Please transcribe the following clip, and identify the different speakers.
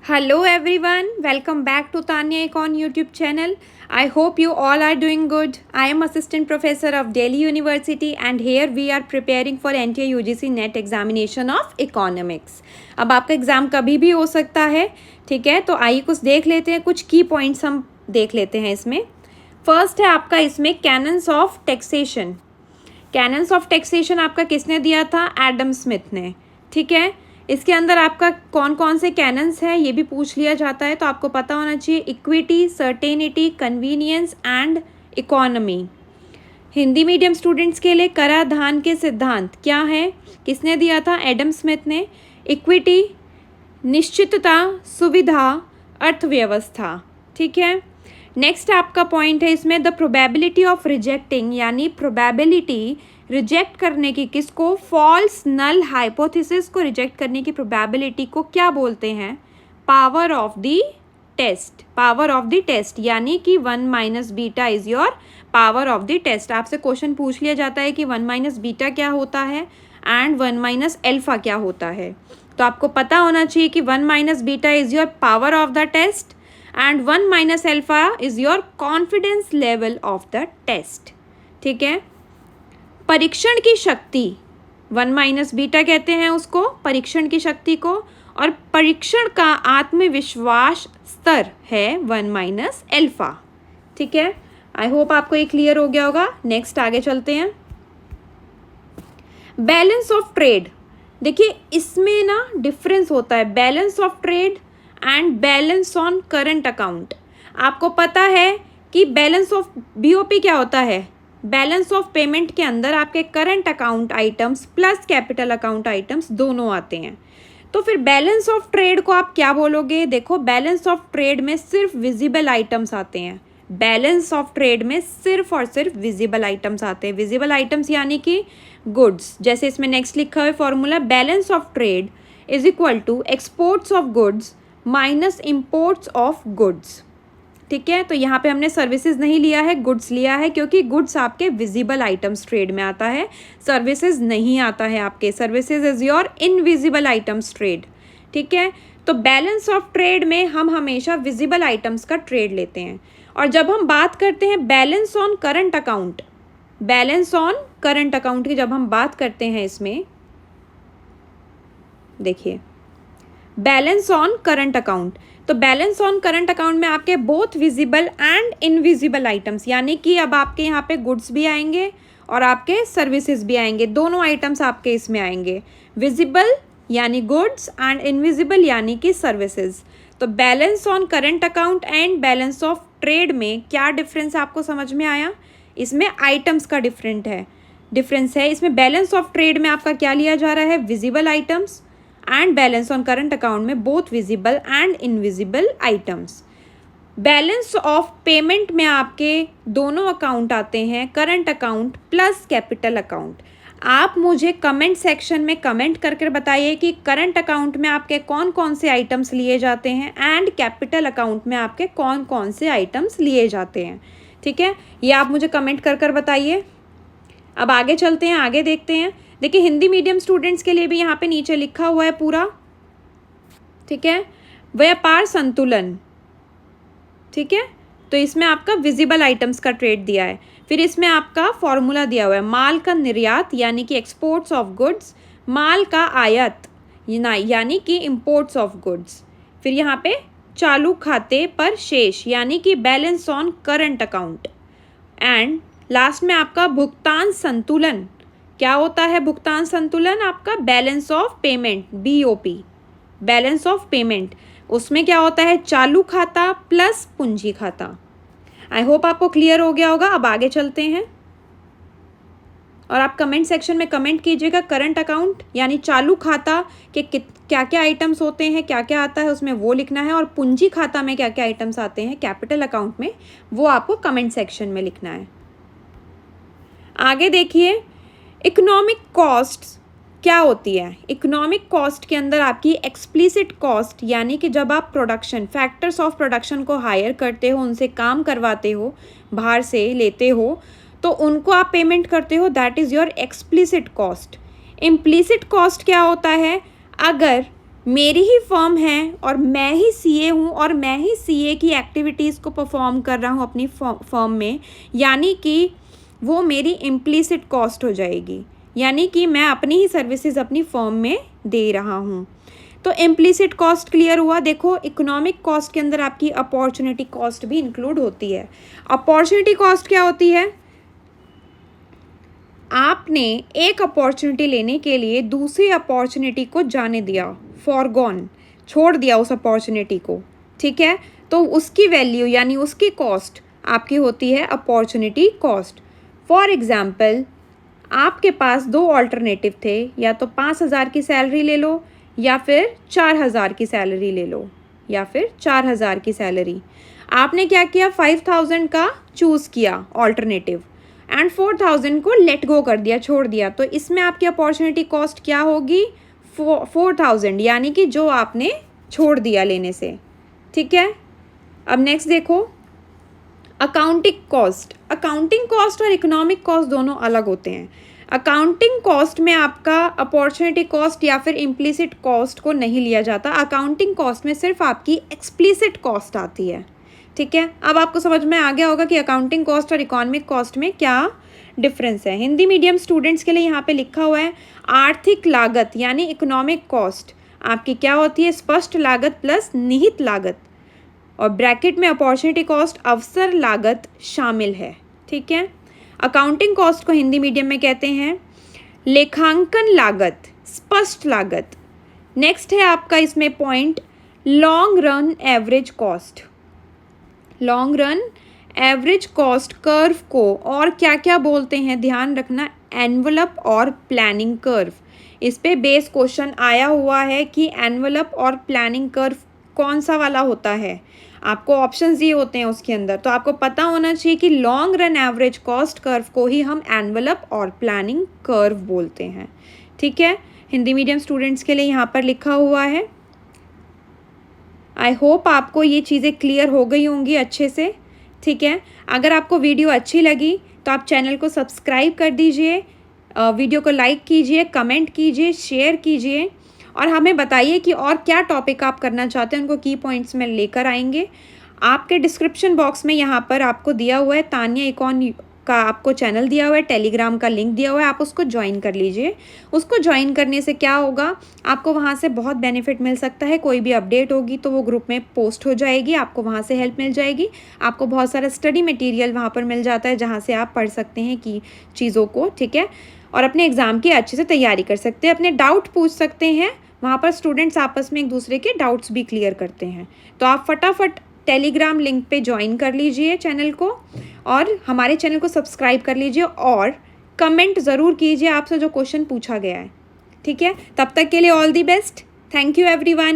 Speaker 1: Hello everyone, welcome back to Tanya Econ YouTube channel. I hope you all are doing good. I am Assistant Professor of Delhi University and here we are preparing for NTA UGC NET examination of Economics. अब आपका exam कभी भी हो सकता है, ठीक है। तो आइए कुछ देख लेते हैं, कुछ की पॉइंट्स हम देख लेते हैं इसमें। फर्स्ट है आपका इसमें cannons of taxation. Cannons of taxation आपका किसने दिया था? एडम स्मिथ ने, ठीक है। इसके अंदर आपका कौन कौन से कैनन्स हैं ये भी पूछ लिया जाता है, तो आपको पता होना चाहिए। Equity, certainty, convenience and economy. Hindi medium students के लिए कराधान के सिद्धांत क्या है, किसने दिया था? एडम स्मिथ ने। इक्विटी, निश्चितता, सुविधा, अर्थव्यवस्था, ठीक है। नेक्स्ट आपका पॉइंट है इसमें द प्रोबेबिलिटी ऑफ रिजेक्टिंग, यानी प्रोबेबिलिटी रिजेक्ट करने की, किसको? फॉल्स नल हाइपोथेसिस को रिजेक्ट करने की प्रोबेबिलिटी को क्या बोलते हैं? Power of the test. Power of the test यानी कि 1 minus beta is your power of the test. आपसे क्वेश्चन पूछ लिया जाता है कि 1 माइनस बीटा क्या होता है एंड 1 माइनस एल्फा क्या होता है, तो आपको पता होना चाहिए कि 1 minus beta is your power of the test and 1 minus alpha is your confidence level of the test, ठीक है। परीक्षण की शक्ति 1 माइनस बीटा कहते हैं उसको, परीक्षण की शक्ति को, और परीक्षण का आत्मविश्वास स्तर है 1 माइनस एल्फा, ठीक है। आई होप आपको ये क्लियर हो गया होगा। नेक्स्ट आगे चलते हैं। Balance of trade. देखिए इसमें ना डिफरेंस होता है balance of trade and balance on current account. आपको पता है कि बैलेंस ऑफ बीओपी क्या होता है? बैलेंस ऑफ पेमेंट के अंदर आपके current account items plus capital account items दोनों आते हैं। तो फिर बैलेंस ऑफ ट्रेड को आप क्या बोलोगे? देखो बैलेंस ऑफ ट्रेड में सिर्फ विजिबल आइटम्स आते हैं। बैलेंस ऑफ ट्रेड में सिर्फ और सिर्फ विजिबल आइटम्स आते हैं। विजिबल आइटम्स यानी कि गुड्स। जैसे इसमें नेक्स्ट लिखा हुआ है formula, balance of trade is equal to exports of goods minus imports of goods, ठीक है। तो यहाँ पे हमने सर्विसेज नहीं लिया है, गुड्स लिया है, क्योंकि गुड्स आपके विजिबल आइटम्स ट्रेड में आता है, सर्विसेज नहीं आता है आपके। Services is your invisible items trade, ठीक है। तो बैलेंस ऑफ ट्रेड में हम हमेशा विजिबल आइटम्स का ट्रेड लेते हैं। और जब हम बात करते हैं balance on current account, balance on current account की जब हम बात करते हैं इसमें देखिए बैलेंस ऑन करंट अकाउंट, तो बैलेंस ऑन करंट अकाउंट में आपके both visible and invisible items, यानी कि अब आपके यहाँ पे गुड्स भी आएंगे और आपके सर्विसेज भी आएंगे, दोनों आइटम्स आपके इसमें आएंगे। विजिबल यानी गुड्स एंड इनविजिबल यानी कि सर्विसेज। तो balance on current account and balance of trade में क्या डिफरेंस आपको समझ में आया? इसमें आइटम्स का डिफरेंस है। इसमें बैलेंस ऑफ ट्रेड में आपका क्या लिया जा रहा है? Visible items, and balance on current account में both visible and invisible items. Balance of payment में आपके दोनों अकाउंट आते हैं, current account plus capital account. आप मुझे कमेंट सेक्शन में कमेंट करके बताइए कि करंट अकाउंट में आपके कौन कौन से आइटम्स लिए जाते हैं एंड कैपिटल अकाउंट में आपके कौन कौन से आइटम्स लिए जाते हैं, ठीक है। ये आप मुझे कमेंट कर बताइए। अब आगे चलते हैं, आगे देखते हैं। देखिए हिंदी मीडियम स्टूडेंट्स के लिए भी यहाँ पे नीचे लिखा हुआ है पूरा, ठीक है। व्यापार संतुलन, ठीक है। तो इसमें आपका विजिबल आइटम्स का ट्रेड दिया है। फिर इसमें आपका फॉर्मूला दिया हुआ है माल का निर्यात यानी कि एक्सपोर्ट्स ऑफ गुड्स, माल का आयात यानी कि इम्पोर्ट्स ऑफ गुड्स। फिर यहाँ पे चालू खाते पर शेष यानी कि balance on current account, and last में आपका भुगतान संतुलन। क्या होता है भुगतान संतुलन? आपका balance of payment, BOP, balance of payment. उसमें क्या होता है? चालू खाता प्लस पूंजी खाता। आई होप आपको क्लियर हो गया होगा। अब आगे चलते हैं और आप कमेंट सेक्शन में कमेंट कीजिएगा करंट अकाउंट यानी चालू खाता के क्या क्या आइटम्स होते हैं, क्या क्या आता है उसमें वो लिखना है, और पूंजी खाता में क्या क्या आइटम्स आते हैं कैपिटल अकाउंट में, वो आपको कमेंट सेक्शन में लिखना है। आगे देखिए इकोनॉमिक कॉस्ट क्या होती है? इकोनॉमिक कॉस्ट के अंदर आपकी एक्सप्लिसिट कॉस्ट यानी कि जब आप प्रोडक्शन फैक्टर्स ऑफ प्रोडक्शन को हायर करते हो, उनसे काम करवाते हो, बाहर से लेते हो, तो उनको आप पेमेंट करते हो, that is your explicit cost. Implicit cost क्या होता है? अगर मेरी ही फर्म है और मैं ही सीए हूँ और मैं ही सीए की एक्टिविटीज़ को परफॉर्म कर रहा हूँ अपनी फर्म में, यानी कि वो मेरी इम्प्लिसिट कॉस्ट हो जाएगी, यानी कि मैं अपनी ही सर्विसेज अपनी फर्म में दे रहा हूँ। तो इम्प्लिसिट कॉस्ट क्लियर हुआ। देखो इकोनॉमिक कॉस्ट के अंदर आपकी अपॉर्चुनिटी कॉस्ट भी इंक्लूड होती है। अपॉर्चुनिटी कॉस्ट क्या होती है? आपने एक अपॉर्चुनिटी लेने के लिए दूसरी अपॉर्चुनिटी को जाने दिया, फॉरगॉन, छोड़ दिया उस अपॉर्चुनिटी को, ठीक है, तो उसकी वैल्यू यानी उसकी कॉस्ट आपकी होती है अपॉर्चुनिटी कॉस्ट। फॉर एग्जाम्पल आपके पास दो ऑल्टरनेटिव थे, या तो 5,000 की सैलरी ले लो या फिर 4,000 की सैलरी ले लो, या फिर 4,000 की सैलरी। आपने क्या किया? 5,000 का चूज़ किया ऑल्टरनेटिव एंड 4,000 को लेट गो कर दिया, छोड़ दिया। तो इसमें आपकी अपॉर्चुनिटी कॉस्ट क्या होगी? 4,000, यानी कि जो आपने छोड़ दिया लेने से, ठीक है। अब नेक्स्ट देखो अकाउंटिंग कॉस्ट। अकाउंटिंग कॉस्ट और इकोनॉमिक कॉस्ट दोनों अलग होते हैं। अकाउंटिंग कॉस्ट में आपका अपॉर्चुनिटी कॉस्ट या फिर इम्प्लिसिट कॉस्ट को नहीं लिया जाता। अकाउंटिंग कॉस्ट में सिर्फ आपकी एक्सप्लिसिट कॉस्ट आती है, ठीक है। अब आपको समझ में आ गया होगा कि अकाउंटिंग कॉस्ट और इकोनॉमिक कॉस्ट में क्या डिफरेंस है। हिंदी मीडियम स्टूडेंट्स के लिए यहाँ पे लिखा हुआ है आर्थिक लागत यानी इकोनॉमिक कॉस्ट आपकी क्या होती है? स्पष्ट लागत प्लस निहित लागत, और ब्रैकेट में अपॉर्चुनिटी कॉस्ट अवसर लागत शामिल है, ठीक है। अकाउंटिंग कॉस्ट को हिंदी मीडियम में कहते हैं लेखांकन लागत, स्पष्ट लागत। नेक्स्ट है आपका इसमें point long run average cost. Long run average cost curve को और क्या क्या बोलते हैं ध्यान रखना, एनवलप और प्लानिंग कर्व। इस पे बेस क्वेश्चन आया हुआ है कि एनवलप और प्लानिंग कर्व कौन सा वाला होता है, आपको ऑप्शंस ये होते हैं उसके अंदर, तो आपको पता होना चाहिए कि long run average cost curve को ही हम एनवलप और प्लानिंग कर्व बोलते हैं, ठीक है। हिंदी मीडियम स्टूडेंट्स के लिए यहाँ पर लिखा हुआ है। आई होप आपको ये चीज़ें क्लियर हो गई होंगी अच्छे से, ठीक है। अगर आपको वीडियो अच्छी लगी तो आप चैनल को सब्सक्राइब कर दीजिए, वीडियो को लाइक कीजिए, कमेंट कीजिए, शेयर कीजिए और हमें बताइए कि और क्या टॉपिक आप करना चाहते हैं, उनको की पॉइंट्स में लेकर आएंगे। आपके डिस्क्रिप्शन बॉक्स में यहाँ पर आपको दिया हुआ है तानिया इकॉन का आपको चैनल दिया हुआ है, टेलीग्राम का लिंक दिया हुआ है, आप उसको ज्वाइन कर लीजिए। उसको ज्वाइन करने से क्या होगा, आपको वहाँ से बहुत बेनिफिट मिल सकता है। कोई भी अपडेट होगी तो वो ग्रुप में पोस्ट हो जाएगी, आपको वहाँ से हेल्प मिल जाएगी। आपको बहुत सारा स्टडी मटेरियल वहाँ पर मिल जाता है जहाँ से आप पढ़ सकते हैं कि चीज़ों को, ठीक है, और अपने एग्ज़ाम की अच्छे से तैयारी कर सकते हैं। अपने डाउट पूछ सकते हैं वहाँ पर, स्टूडेंट्स आपस में एक दूसरे के डाउट्स भी क्लियर करते हैं। तो आप फटाफट टेलीग्राम लिंक पे ज्वाइन कर लीजिए चैनल को और हमारे चैनल को सब्सक्राइब कर लीजिए और कमेंट ज़रूर कीजिए आपसे जो क्वेश्चन पूछा गया है, ठीक है। तब तक के लिए all the best. Thank you everyone.